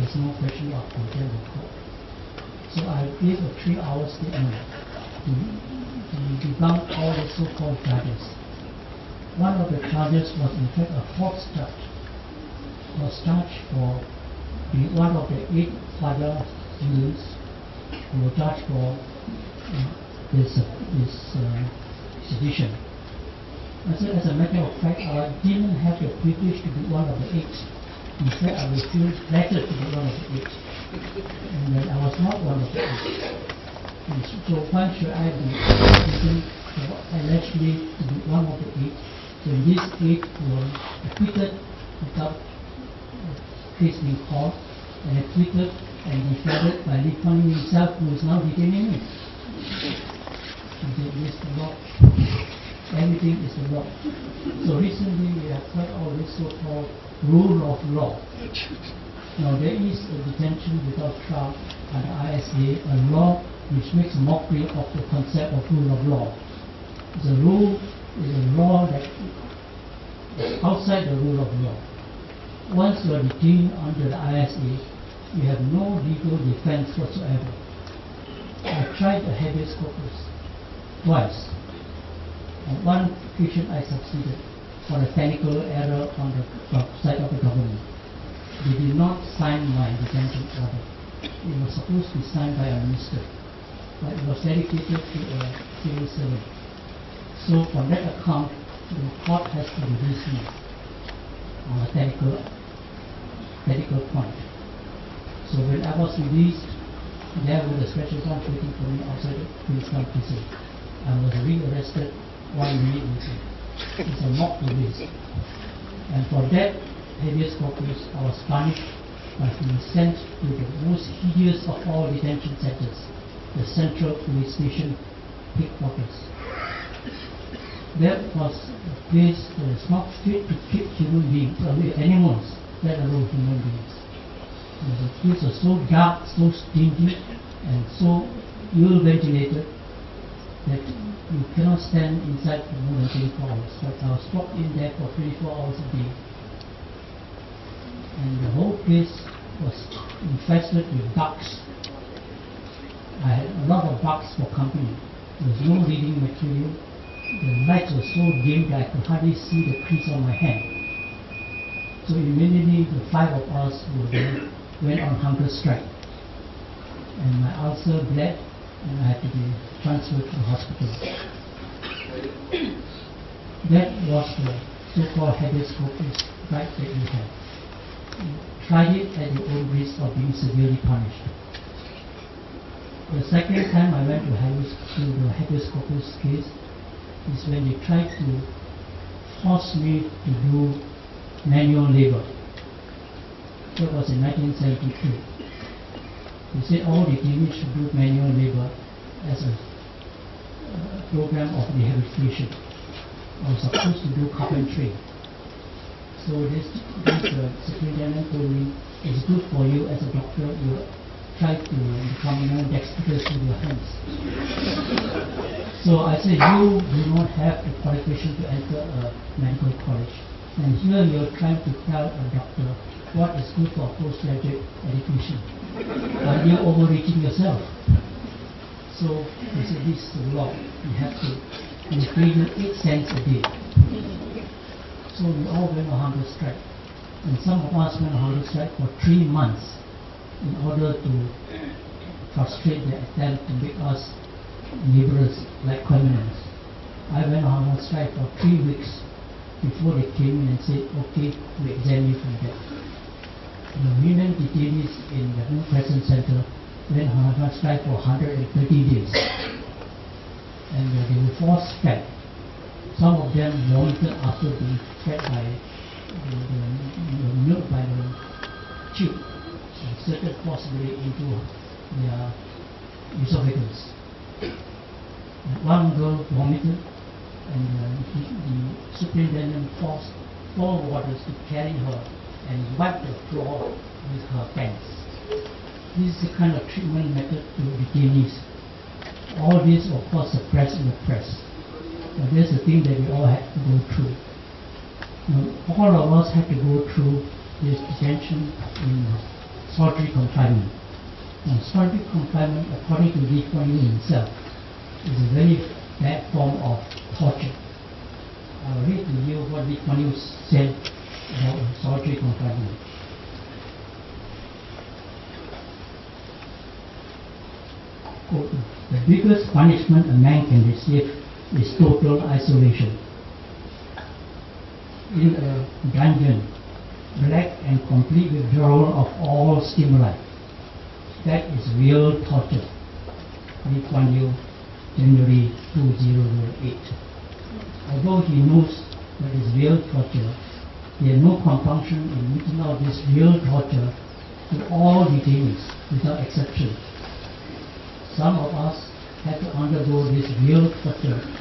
there's no question of contempt of court. So I gave a 3-hour statement to debunk all the so-called charges. One of the charges was in fact a false charge. Was charged for being one of the 8 father students who were charged for this sedition. As a matter of fact, I didn't have the privilege to be one of the 8. In fact, I was still flattered to be one of the 8. And then I was not one of the 8. And so why should I be allegedly to be one of the 8 when these 8 were acquitted without case being called, and acquitted and defended by Lee Kuan Yew himself, who is now detaining me? This is the law. Everything is the law. So recently we have heard all this so-called rule of law. Now there is a detention without trial under ISA, a law which makes mockery of the concept of rule of law. The rule is a law that is outside the rule of law. Once you are detained under the ISA, you have no legal defense whatsoever. I tried the habeas corpus twice. On one occasion I succeeded for a technical error on the side of the government. They did not sign my detention order. It was supposed to be signed by a minister, but it was dedicated to a civil servant. So on that account, the court has to release me on a technical point. So when I was released, there were the special guns waiting for me outside the Queenstown prison. I was re-arrested 1 minute later. It's a mock release. And for that habeas corpus, I was punished by being sent to the most hideous of all detention centers, the Central Police Station Pickpockets. That was a place that is not fit to keep human beings, animals, let alone human beings. And the place was so dark, so stinky, and so ill ventilated that you cannot stand inside for more than 24 hours. But I was locked in there for 24 hours a day. And the whole place was infested with bugs. I had a lot of bugs for company. There was no reading material. The lights were so dim that I could hardly see the crease on my hand. So immediately the 5 of us went on hunger strike. And my ulcer bled, and I had to be transferred to the hospital. That was the so-called habeas corpus right that you had. You tried it at your own risk of being severely punished. The second time I went to the habeas corpus case is when they tried to force me to do manual labor. That was in 1972. They said all detainees should do manual labor as a program of rehabilitation. I was supposed to do carpentry. So this superintendent told me, it's good for you as a doctor, you try to become more dexterous with your hands. So I said, you do not have the qualification to enter a medical college. And here you're trying to tell a doctor what is good for postgraduate education. Are you overreaching yourself? So they said, this is the law. You have to pay you 8 cents a day. So we all went on hunger strike. And some of us went on hunger strike for 3 months in order to frustrate the attempt to make us laborers like criminals. I went on hunger strike for 3 weeks before they came in and said, okay, we exempt you from that. The women detainees in the New Crescent Center went on hunger strike for 130 days. And they were forced fed. Some of them vomited after being fed by the milk by the tube, inserted forcibly into their esophagus. One girl vomited, and the superintendent forced 4 warders to carry her and wipe the floor with her pants. This is the kind of treatment method to detainees. All this, of course, suppressed in the press. But that's the thing that we all had to go through. Now, all of us had to go through this detention in solitary confinement. Now, solitary confinement, according to Lee Kuan Yew himself, is a very bad form of torture. I'll read to you what Lee Kuan Yew said about solitary confinement. Quote, "The biggest punishment a man can receive is total isolation. In a dungeon, black and complete withdrawal of all stimuli. That is real torture." Lee Kuan Yew, January 2008. Although he knows that it's real torture, he had no compunction in meting out this real torture to all detainees without exception. Some of us had to undergo this real torture